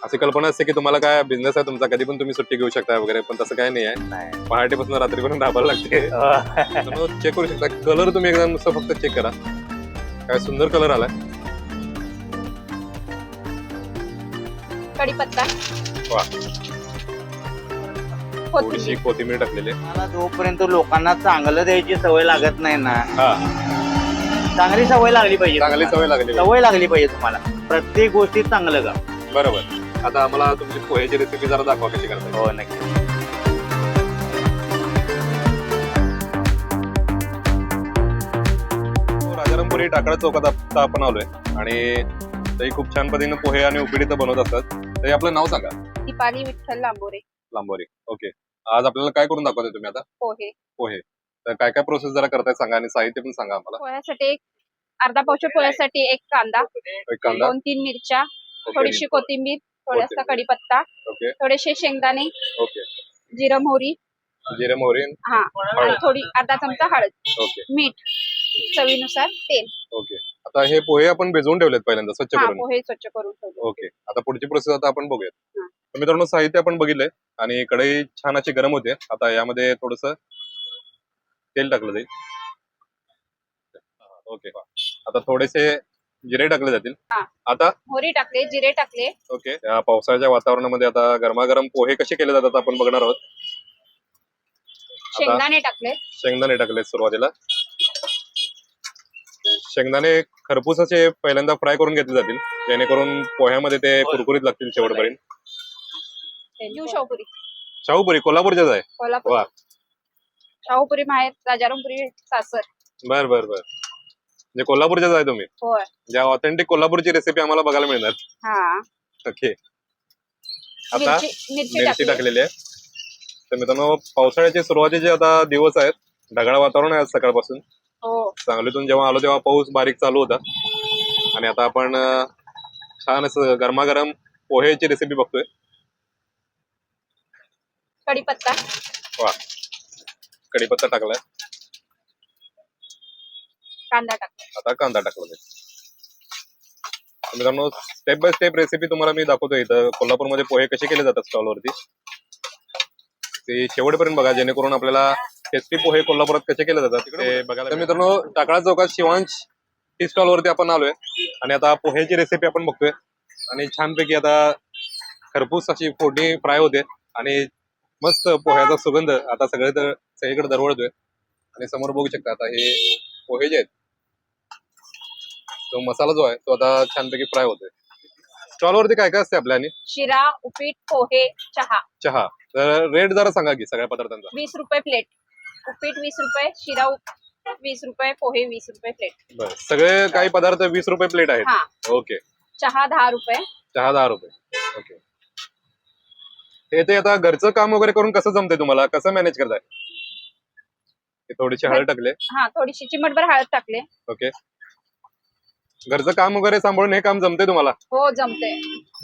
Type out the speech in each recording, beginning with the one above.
अशी कल्पना असते की तुम्हाला काय बिझनेस आहे तुमचा, कधी पण तुम्ही सुट्टी घेऊ शकता वगैरे, पण तसं काय नाही आहे. नाही पहाटेपासून रात्रीपर्यंत राबायला लागते. चेक करू शकता कलर, तुम्ही एकदा नुसतं फक्त चेक करा, काय सुंदर कलर आलाय. कढीपत्ता, वा, कोथिंबीर. थोडीशी कोथिंबीर टाकलेली आहे. मला जोपर्यंत लोकांना चांगलं द्यायची सवय लागत नाही ना, हा, चांगली सवय लागली पाहिजे. चांगली तुम्हाला. सवय लागली. सवय लागली पाहिजे तुम्हाला प्रत्येक गोष्टीत चांगलं का. बरोबर. आता आम्हाला तुमची पोह्याची रेसिपी जरा दाखवा कशी करता. हो नक्की. राजारामपुरी टाकळा चौकात आता आपण आलोय आणि ते खूप छान पद्धतीने पोहे आणि उपीट इथं बनवत असतात. तरी आपलं नाव सांगा. दीपाली विठ्ठल लांबोरे. लांबोरी. ओके. आज आपल्याला काय करून दाखवते तुम्ही आता? पोहे. पोहे. तर काय काय प्रोसेस जरा करताय सांगा आणि साहित्य पण सांगा आम्हाला. पोह्यासाठी अर्धा पावशेर पोह्यासाठी एक कांदा, एक कांदा. 2-3 मिरच्या, ओके. थोडीशी कोथिंबीर, थोडासा कढीपत्ता, ओके. थोडेसे शेंगदाणे, ओके. जिरं मोहरी, जिरे मोहरी. हा, आणि थोडी अर्धा चमचा हळद, ओके. मीठ, चवीनुसार तेल. ओके. आता हे पोहे आपण भिजवून ठेवलेत पहिल्यांदा स्वच्छ हा, करून. पोहे स्वच्छ करून ठेवले. ओके. आता पुढची प्रोसेस आता आपण बघूयात. हा. तर मित्रांनो, साहित्य आपण बघितलंय आणि कढई छान अशी गरम होते. आता यामध्ये थोडस तेल टाकलं जाईल. ओके. आता थोडेसे जिरे टाकले जातील. हा. आता मोहरी टाकले, जिरे टाकले. ओके. या पावसाळ्याच्या वातावरणामध्ये आता गरमागरम पोहे कसे केले जातात आपण बघणार आहोत. शेंगदाणे टाकले. शेंगदाणे टाकले सुरुवातीला. शेंगदाणे खरपूस असे पहिल्यांदा फ्राय करून घेतले जातील, जेणेकरून पोह्यामध्ये ते कुरकुरीत लागतील शेवटपर्यंत. शाहूपुरी. शाहूपुरी कोल्हापूरच्याच आहे. कोल्हापूर. वा. शाहूपुरी माहेर, राजारामपुरी सासर. बर बर बर. म्हणजे कोल्हापूरच्याच आहे तुम्ही. होय. ज्या ऑथेंटिक कोल्हापूरची रेसिपी आम्हाला बघायला मिळणार. हा. ओके. आता मिरची मिरची टाकलेली आहे. तर मित्रांनो, पावसाळ्याचे सुरुवातीचे आता दिवस आहेत. ढगाळ वातावरण आहे आज सकाळपासून. हो. सांगलीतून जेव्हा आलो तेव्हा पाऊस बारीक चालू होता आणि आता आपण छान असं गरमागरम पोहेची रेसिपी बघतोय. कढीपत्ता. वा. कढीपत्ता टाकलाय. कांदा टाकला. आता कांदा टाकला जाईल. मित्रांनो, स्टेप बाय स्टेप रेसिपी तुम्हाला मी दाखवतोय. इथं कोल्हापूरमध्ये पोहे कसे केले जातात स्टॉलवरती, ते शेवटपर्यंत बघा, जेणेकरून आपल्याला टेस्टी पोहे कोल्हापुरात कसे केले जातात ते बघायला. तर मित्रांनो, टाकळा चौकात शिवांश टी स्टॉल वरती आपण आलोय आणि आता पोह्याची रेसिपी आपण बघतोय. आणि छानपैकी आता खरपूस अशी फोडणी फ्राय होते आणि मस्त पोह्याचा सुगंध आता सगळीकडे दरवळतोय. आणि समोर बघू शकता आता हे पोहे जे आहेत, तो मसाला जो आहे तो आता छानपैकी फ्राय होतोय. स्टॉलवरती काय काय असते आपल्या? आणि शिरा, उपीट, पोहे, चहा. चहा. तर रेट जरा सांगा की सगळ्या पदार्थांचा. 20 रुपये प्लेट. उपीट 20 रुपये, शिरा 20 रुपये, पोहे 20 रुपये प्लेट. बरं, सगळे काही पदार्थ 20 रुपये प्लेट आहेत. हा. ओके. चहा 10 रुपये. चहा 10 रुपये. ओके. ते आता घरचं काम वगैरे करून कसं जमतंय तुम्हाला, कसं मॅनेज करताय? थोडीशी हळद टाकले. हा, थोडीशी चिमटभर हळद टाकले. ओके. घरचं काम वगैरे सांभाळून हे काम जमतंय तुम्हाला? हो, जमते.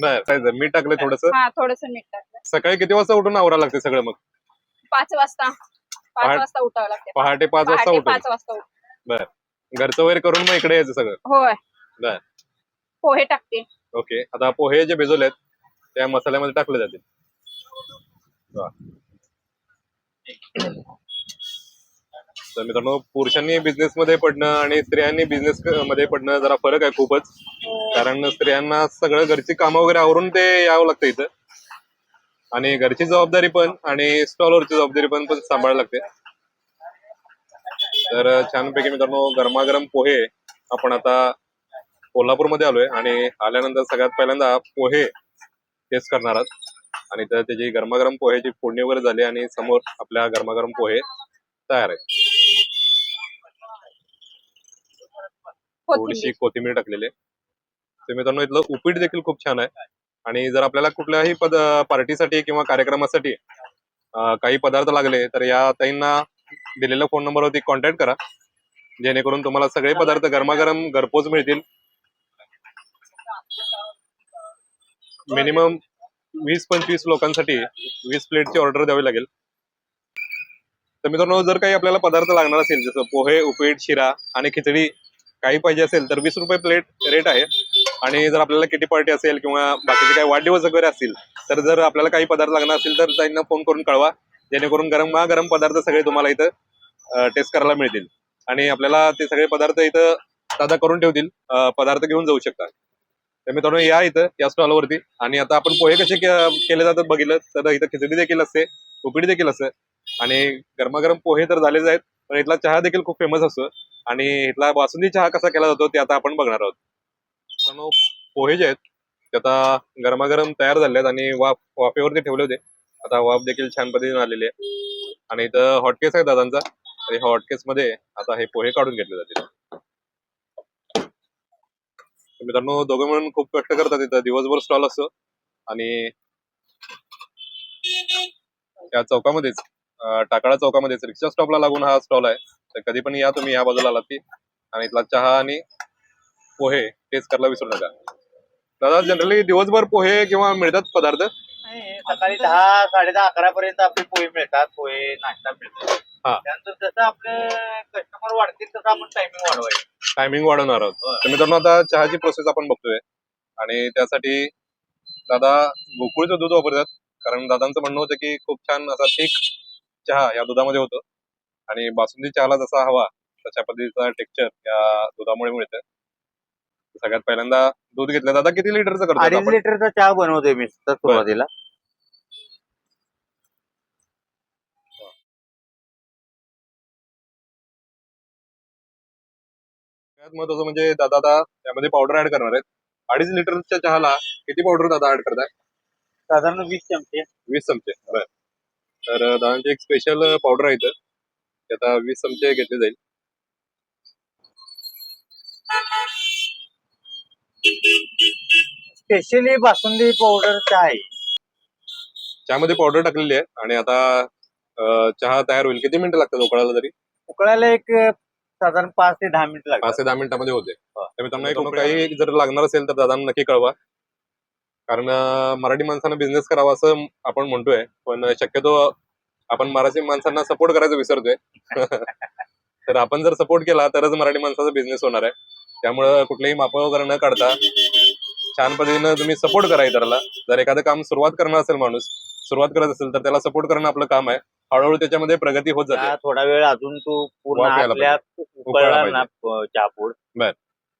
बरं, मीठ टाकलं थोडस. हा, थोडस मीठ टाकलं. सकाळी किती वाजता उठून आवरायला लागते सगळं मग? 5 वाजता. 5 वाजता उठावं लागते. पहाटे 5 वाजता पहाटे उठून? 5 वाजता उठ. बरं. घरचं वगैरे करून मग इकडे यायचं सगळं? होय. बरं. पोहे टाकते. ओके. आता पोहे जे भिजवलेत त्या मसाल्यामध्ये टाकले जातील. तर मित्रांनो, पुरुषांनी बिझनेस मध्ये पडणं आणि स्त्रियांनी बिझनेस मध्ये पडणं जरा फरक आहे खूपच. कारण स्त्रियांना सगळं घरची कामं वगैरे आवरून ते यावं लागतं इथं, आणि घरची जबाबदारी पण आणि स्टॉलवरची जबाबदारी पण सांभाळायला लागते. तर छानपैकी मित्रांनो, गरमागरम पोहे आपण आता कोल्हापूरमध्ये आलोय आणि आल्यानंतर सगळ्यात पहिल्यांदा पोहे टेस्ट करणार आहात. आणि तर त्याची गरमागरम पोहेची फोडणी वगैरे झाली आणि समोर आपल्या गरमागरम पोहे तयार आहेत. थोडीशी कोथिंबीर टाकलेली आहे. तर मित्रांनो, इथलं उपीट देखील खूप छान आहे. आणि जर आपल्याला कुठल्याही पार्टीसाठी किंवा कार्यक्रमासाठी काही पदार्थ लागले तर या ताईंना दिलेल्या फोन नंबरवरती कॉन्टॅक्ट करा, जेणेकरून तुम्हाला सगळे पदार्थ गरमागरम घरपोच मिळतील. मिनिमम 20-25 लोकांसाठी 20 प्लेटची ऑर्डर द्यावी लागेल. तर मित्रांनो, जर काही आपल्याला पदार्थ लागणार असेल जसं पोहे, उपीट, शिरा आणि खिचडी काही पाहिजे असेल तर 20 रुपये प्लेट रेट आहे. आणि जर आपल्याला किटी पार्टी असेल किंवा बाकीचे काही वाढदिवस वगैरे असतील तर जर आपल्याला काही पदार्थ लागणार असतील तर त्यांना फोन करून कळवा, जेणेकरून गरम पदार्थ सगळे तुम्हाला इथं टेस्ट करायला मिळतील. आणि आपल्याला ते सगळे पदार्थ इथं ताजा करून ठेवतील, पदार्थ घेऊन जाऊ शकता. तर मित्रांनो या इथं या स्टॉलवरती. आणि आता आपण पोहे कसे केले जातात बघितलं तर इथं खिचडी देखील असते, उपीट देखील असते. आणि गरमागरम पोहे तर झालेच आहेत, पण इथला चहा देखील खूप फेमस असतो. आणि इथला बासुंदी चहा कसा केला जातो ते आता आपण बघणार आहोत. मित्रांनो पोहे जे आहेत ते आता गरमागरम तयार झाले आहेत आणि वाफेवरती ठेवले होते. आता वाफ देखील छान पद्धतीने आलेली आहे. आणि इथं हॉटकेस आहे दादांचा, आणि हॉटकेस मध्ये आता हे पोहे काढून घेतले जातील. मित्रांनो दोघं मिळून खूप कष्ट करतात, इथं दिवसभर स्टॉल असतो. आणि या चौकामध्येच टाकाळा चौकामध्येच रिक्षा स्टॉपला लागून हा स्टॉल आहे. तर कधी पण या तुम्ही या बाजूला आलात की. आणि इथला चहा आणि पोहे टेस्ट करायला विसरू नका. दादा जनरली दिवसभर पोहे किंवा मिळतात पदार्थ? सकाळी 10, 10:30, 11 पर्यंत आपले पोहे मिळतात, पोहे नाश्ता मिळतो. हा. त्यानंतर जसं आपले कस्टमर वाढतील तसं आपण टायमिंग वाढवायचं. टायमिंग वाढवणार आहोत. तर मित्रांनो आता चहाची प्रोसेस आपण बघतोय. आणि त्यासाठी दादा गोकुळचं दूध वापरतात, कारण दादांचं म्हणणं होतं की खूप छान असा थिक चहा या दुधामध्ये होतो. आणि बासुंदी चहाला जसा हवा तशा पद्धतीचा टेक्स्चर या दुधामुळे मिळतं. सगळ्यात पहिल्यांदा दूध घेतलं. दादा किती लिटरचं करतो 2.5 आपण? लिटरचा चहा बनवतोय मी सुरुवातीला. सगळ्यात महत्वाचं म्हणजे दादा आता त्यामध्ये पावडर ऍड करणार आहेत. 2.5 लिटरच्या चहाला किती पावडर दादा ऍड करताय? साधारण 20 चमचे. 20 चमचे. बर. तर दादांची एक स्पेशल पावडर आहे इथं, ते आता 20 चमचे घेतले जाईल. स्पेशली बासुंदी पावडर चहा आहे. चहामध्ये पावडर टाकलेली आहे. आणि आता चहा तयार होईल. किती मिनिटं लागतात उकळायला तरी? उकळायला एक साधारण 5 ते 10 मिनिट 5 लागतात. ते 10 मिनिटांमध्ये होते. तर मित्रांनो एक काही जर लागणार असेल तर दादांना नक्की कळवा, कारण मराठी माणसांना बिझनेस करावा असं आपण म्हणतोय, पण शक्यतो आपण मराठी माणसांना सपोर्ट करायचं विसरतोय. तर आपण जर सपोर्ट केला तरच मराठी माणसाचा बिझनेस होणार आहे. त्यामुळं कुठलेही माप वगैरे न काढता छान पद्धतीनं तुम्ही सपोर्ट करा इतराला. जर एखादं काम सुरुवात करणार असेल, माणूस सुरुवात करत असेल तर त्याला सपोर्ट करणं आपलं काम आहे. हळूहळू त्याच्यामध्ये प्रगती होत जाते. चहा थोडा वेळ अजून तो पूर्ण वाफ यायला आपल्या उकळला ना चहापूड, बर.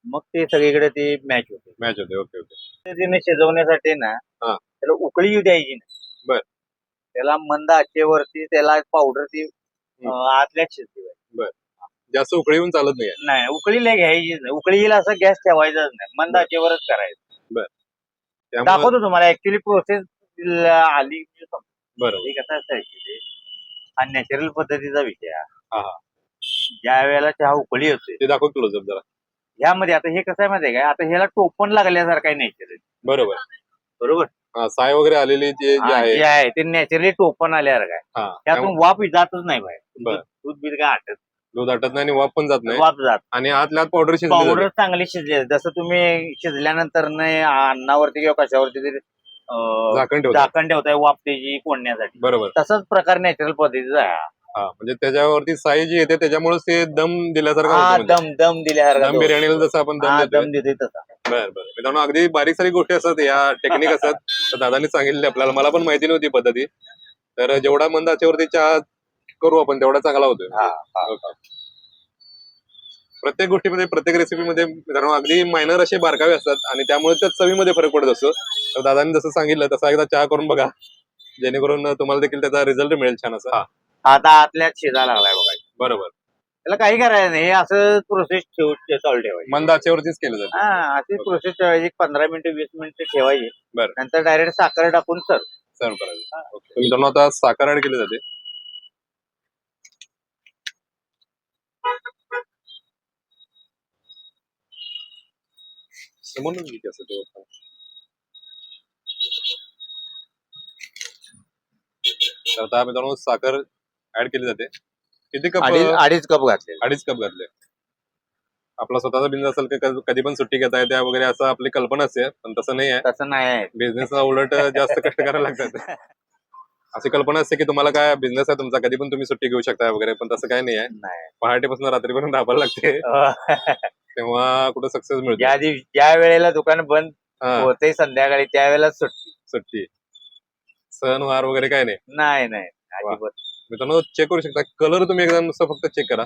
मग ते सगळीकडे ती मॅच होते. मॅच होते. Okay okay. पद्धतीने शिजवण्यासाठी ना हा. त्याला उकळी येऊ द्यायची नाही. बर. त्याला मंद आचेवरती त्याला पावडर ती आतल्यात शिजवायची. बर. जास्त उकळी येऊन चालत नाही. नाही उकळीला घ्यायचीच नाही. उकळी येईल असं गॅस ठेवायचाच नाही, मंद आचेवरच करायचं. दाखवतो तुम्हाला ऍक्च्युली प्रोसेस आली. बरोबर. कसं असतं ऍक्च्युली हा नॅचरल पद्धतीचा विषय आहे. हा हा. ज्या वेळेला चहा उकळी होते ते दाखव क्लोजअप जरा. ह्यामध्ये आता हे कसं आहे माहिती आहे का, आता ह्याला टोपण लागल्यासारखं आहे नॅचरली. बरोबर. बरोबर. साय वगैरे आलेली जे जे आहे ते नॅचरली टोपण आल्यासारखं आहे. त्यातून वाफ जातच नाही बाहेर. दूध बीत काय आटत, दूध आटत नाही आणि वाफ पण जात नाही. वाफ जात आणि आतल्यात पावडर पावडर चांगली शिजली. जसं तुम्ही शिजल्यानंतर नाही अन्नावरती किंवा कशावरती तरी झाकण ठेवताय वाफ त्याची कोंडण्यासाठी. बरोबर. तसाच प्रकार नॅचरल पद्धतीचा आहे. म्हणजे त्याच्यावरती साई जी येते त्याच्यामुळे ते दम दिल्यासारखं. दम दिल्यासारखं. दम बिर्याणीला जसं आपण दम देतोय तसा. बरं बरं. मित्रांनो अगदी बारीक सारी गोष्टी असतात, या टेक्निक असतात. तर दादांनी सांगितले आपल्याला, मला पण माहिती नव्हती पद्धती. तर जेवढा मंद आचेवरती चहा करू आपण तेवढा चांगला होतोय. प्रत्येक गोष्टीमध्ये प्रत्येक रेसिपीमध्ये मित्रांनो अगदी मायनर असे बारकावे असतात आणि त्यामुळे त्या चवीमध्ये फरक पडत असतो. तर दादांनी जसं सांगितलं तसा एकदा चहा करून बघा, जेणेकरून तुम्हाला देखील त्याचा रिझल्ट मिळेल छान असा. आता आतल्यात शिजायला लागलाय बघा. बरोबर. त्याला काही करायचं नाही, असं प्रोसेस चालू ठेवायची. मंद आचेवरतीच केलं जातं. अशी प्रोसेस ठेवायची. 15 मिनिटं 20 मिनिटं ठेवायची. बरं. नंतर डायरेक्ट साखर टाकून सर्व करायचं. मित्रांनो आता साखर ऍड केली जाते. समजून घे कसं ते होतं. तर आता मित्रांनो साखर ऍड केली जाते. किती कप? 2.5 कप घातले. 2.5 कप घातले. आपला स्वतःचा बिझनेस असेल की कधी पण सुट्टी घेता येते वगैरे असं आपली कल्पना असते, पण तसं नाही आहे. तसं नाही आहे. बिझनेसला उलट जास्त कष्ट करायला लागतात. अशी कल्पना असते की तुम्हाला काय बिझनेस आहे तुमचा, कधी पण तुम्ही सुट्टी घेऊ शकता वगैरे, पण तसं काय नाही आहे. नाही. पहाटेपासून रात्रीपर्यंत राबायला लागते, तेव्हा कुठं सक्सेस मिळते. ज्या वेळेला दुकान बंद हा, होते संध्याकाळी त्यावेळेला सुट्टी. सुट्टी, सणवार वगैरे काय नाही. नाही नाही अजिबात. मित्रांनो चेक करू शकता, कलर तुम्ही एकदा नुसतं फक्त चेक करा,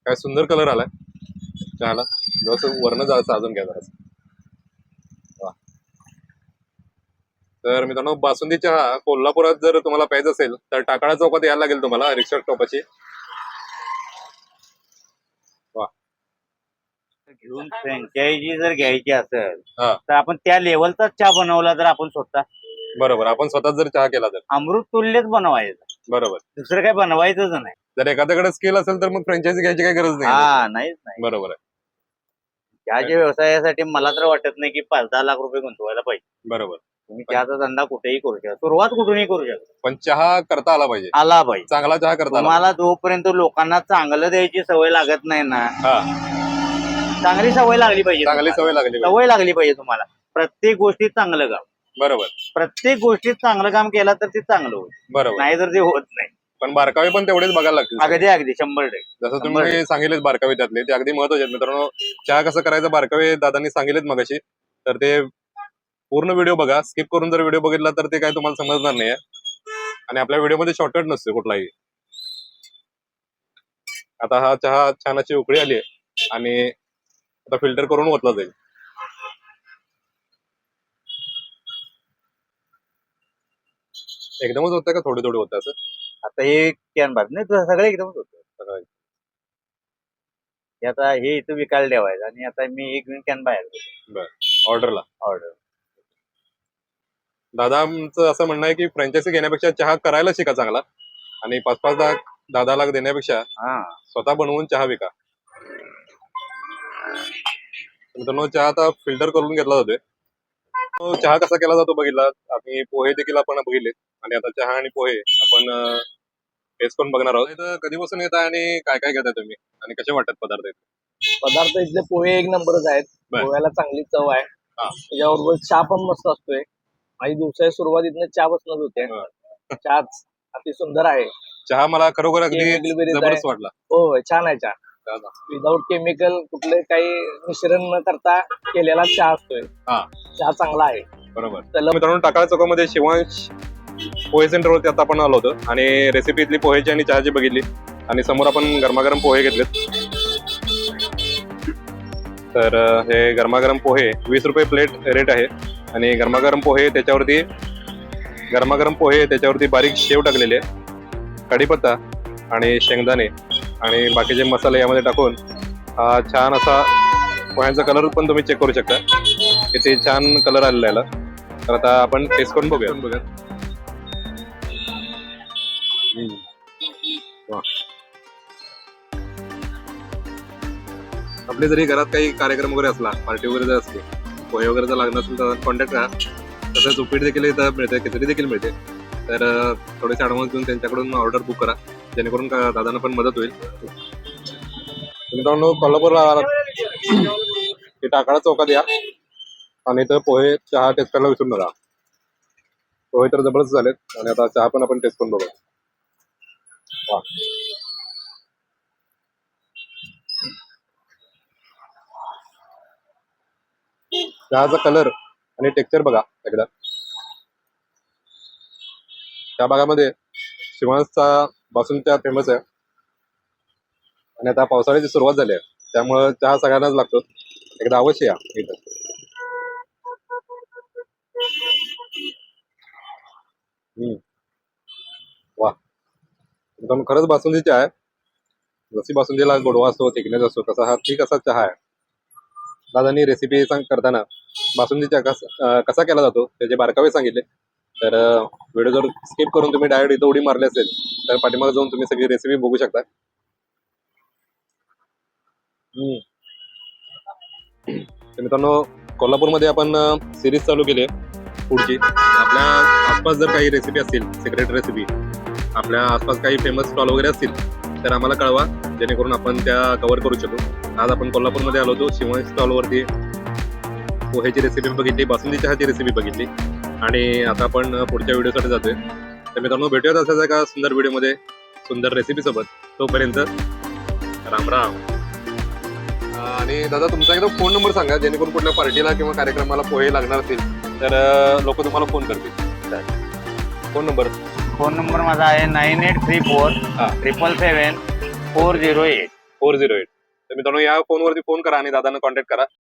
काय सुंदर कलर आलाय चहाला. जसं वर्ण जायचं अजून घ्या जरा. तर मित्रांनो बासुंदी चहा कोल्हापुरात जर तुम्हाला प्यायचं असेल तर टाकाळा चौकात यायला लागेल तुम्हाला, रिक्षा स्टॉपची. घेऊन फ्रँचायझी जर घ्यायची असेल हा. तर आपण त्या लेवलचा चहा बनवला तर आपण स्वतः बरोबर, आपण स्वतः जर चहा केला तर अमृत तुल्यच बनवायचं, बरोबर. दुसरं काही बनवायचंच नाही. जर एखाद्याकडे स्किल असेल तर मग फ्रँचायझी घ्यायची काही गरज नाही. हा नाहीच नाही. बरोबर आहे, चहाच्या व्यवसायासाठी मला तर वाटत नाही की 5-10 लाख रुपये गुंतवायला पाहिजे. बरोबर. तुम्ही चहाचा धंदा कुठेही करू शकता, सुरुवात कुठूनही करू शकता, पण चहा करता आला पाहिजे, आला पाहिजे. चांगला चहा करता आला तुम्हाला जोपर्यंत लोकांना चांगलं द्यायची सवय लागत नाही ना, पाहिजे. हा, चांगली सवय लागली पाहिजे. चांगली तुम्हाला. सवय लागली पाहिजे. सवय लागली पाहिजे तुम्हाला. प्रत्येक गोष्टीत चांगलं काम, बरोबर प्रत्येक गोष्टीत चांगलं काम केलं तर ते चांगलं होईल, बरोबर. नाही तर ते होत नाही. पण बारकावे पण तेवढेच बघायला लागतील. अगदी अगदी 100%. जसं तुम्ही सांगितलेत बारकावे त्यातले, ते अगदी महत्वाचे आहेत मित्रांनो. चहा कसं करायचं बारकावे दादांनी सांगितलेत मगाशी, तर ते पूर्ण व्हिडिओ बघा. स्किप करून जर व्हिडिओ बघितला तर ते काय तुम्हाला समजणार नाही. आणि आपल्या व्हिडिओमध्ये शॉर्टकट नसते कुठलाही. आता हा चहा छान अशी उकळी आली आहे आणि आता फिल्टर करून ओतला जाईल. एकदमच होतं का थोडे थोडे होतं असं? आता हे कॅन भात नाही तुझं सगळं एकदमच होतं. हे आता हे इथं विकायला ठेवायचं आणि आता मी एक कॅन बाहेर ऑर्डरला. ऑर्डर. दादांचं असं म्हणणं आहे की फ्रँचायझी घेण्यापेक्षा चहा करायला शिका चांगला, आणि 5-5 लाख 10-10 लाख देण्यापेक्षा हा स्वतः बनवून चहा विका. मित्रांनो चहा आता फिल्टर करून घेतला जातोय. तो चहा कसा केला जातो बघितला, आम्ही पोहे देखील आपण बघितले, आणि आता चहा आणि पोहे आपण टेस्ट करून बघणार आहोत. इथं कधीपासून येत आहे आणि काय काय घेताय तुम्ही आणि कसे वाटतात पदार्थ? पदार्थ इथले पोहे एक नंबरच आहेत. बर. पोह्याला चांगली चव आहे. हा. त्याच्याबरोबर चहा पण मस्त असतोय. माझी दिवसाची सुरुवात इथनं चहा बसनच होते. चहाच अति सुंदर आहे. चहा मला खरोखर अगदी Chemical berries जबरदस्त आहे. वाटला. हो छान आहे चहा. विदाऊट केमिकल कुठले काही मिश्रण न करता केलेला चहा असतोय. हा. चहा चांगला आहे. बरोबर. त्याला मित्रांनो टाकाळा चौकामध्ये शिवांश पोहे सेंटरवरती आता आपण आलो होतो आणि रेसिपी इथली पोहेची आणि चहाची बघितली, आणि समोर आपण गरमागरम पोहे घेतलेत. तर हे गरमागरम पोहे 20 रुपये प्लेट रेट आहे, आणि गरमागरम पोहे त्याच्यावरती बारीक शेव टाकलेले आहे, कढीपत्ता आणि शेंगदाणे आणि बाकीचे मसाले यामध्ये टाकून हा छान असा पोह्यांचा कलर पण तुम्ही चेक करू शकता, किती छान कलर आलेला आहे याला. तर आता आपण टेस्ट करून बघूया. वा. आपले जरी घरात काही कार्यक्रम वगैरे असला, पार्टी वगैरे जर असली, पोहे वगैरे जर लागणार असेल तर कॉन्टॅक्ट करा. तसंच उपीट देखील इथं मिळते, खिचडी देखील मिळते. तर थोडेसे ॲडव्हान्स देऊन त्यांच्याकडून ऑर्डर बुक करा, जेणेकरून दादांना पण मदत होईल. मित्रांनो कोल्हापूरला आलात टाकाळा चौकात या आणि इथं पोहे चहा टेस्ट करायला विसरून नका. पोहे तर जबरदस्त झालेत, आणि आता चहा पण आपण टेस्ट करून बघू. वा. चहाचा कलर आणि टेक्स्चर बघा एकदा. त्या भागामध्ये शिवांशचा बासुंदी फेमस आहे, आणि आता पावसाळ्याची सुरुवात झाली आहे, त्यामुळं चहा सगळ्यांनाच लागतो. एकदा अवश्य या इथं. वा. खरंच बासुंदी चहा आहे. जशी बासुंदीला गोडवा असतो, थिकनेस असतो, तसा हा ठीक असा चहा आहे. दादांनी रेसिपी करताना बासुंदीचा कसा केला जातो त्याचे बारकावे सांगितले. तर व्हिडिओ जर स्किप करून तुम्ही डायरेक्ट इथं उडी मारली असेल तर पाठीमागे जाऊन तुम्ही सगळी रेसिपी बघू शकता. मित्रांनो कोल्हापूरमध्ये आपण सिरीज चालू केली आहे फूडची. आपल्या आसपास जर काही रेसिपी असतील, सिक्रेट रेसिपी, आपल्या आसपास काही फेमस स्टॉल वगैरे असतील तर आम्हाला कळवा, जेणेकरून आपण त्या कव्हर करू शकू. आज आपण कोल्हापूरमध्ये आलो होतो. शिवांश स्टॉलवरती पोहेची रेसिपी बघितली, बासुंदी चहाची रेसिपी बघितली, आणि आता आपण पुढच्या व्हिडिओसाठी जातोय. तर मित्रांनो भेटूयात असाच एका सुंदर व्हिडिओमध्ये सुंदर रेसिपी सोबत. तोपर्यंत राम राम. आणि दादा तुमचा एकदा फोन नंबर सांगा, जेणेकरून कुठल्या पार्टीला किंवा कार्यक्रमाला पोहे लागणार असतील तर लोक तुम्हाला फोन करतील. फोन नंबर माझा आहे 9834 हा. 777 408. 408. तर मित्रांनो या फोनवरती फोन करा आणि दादांना कॉन्टॅक्ट करा.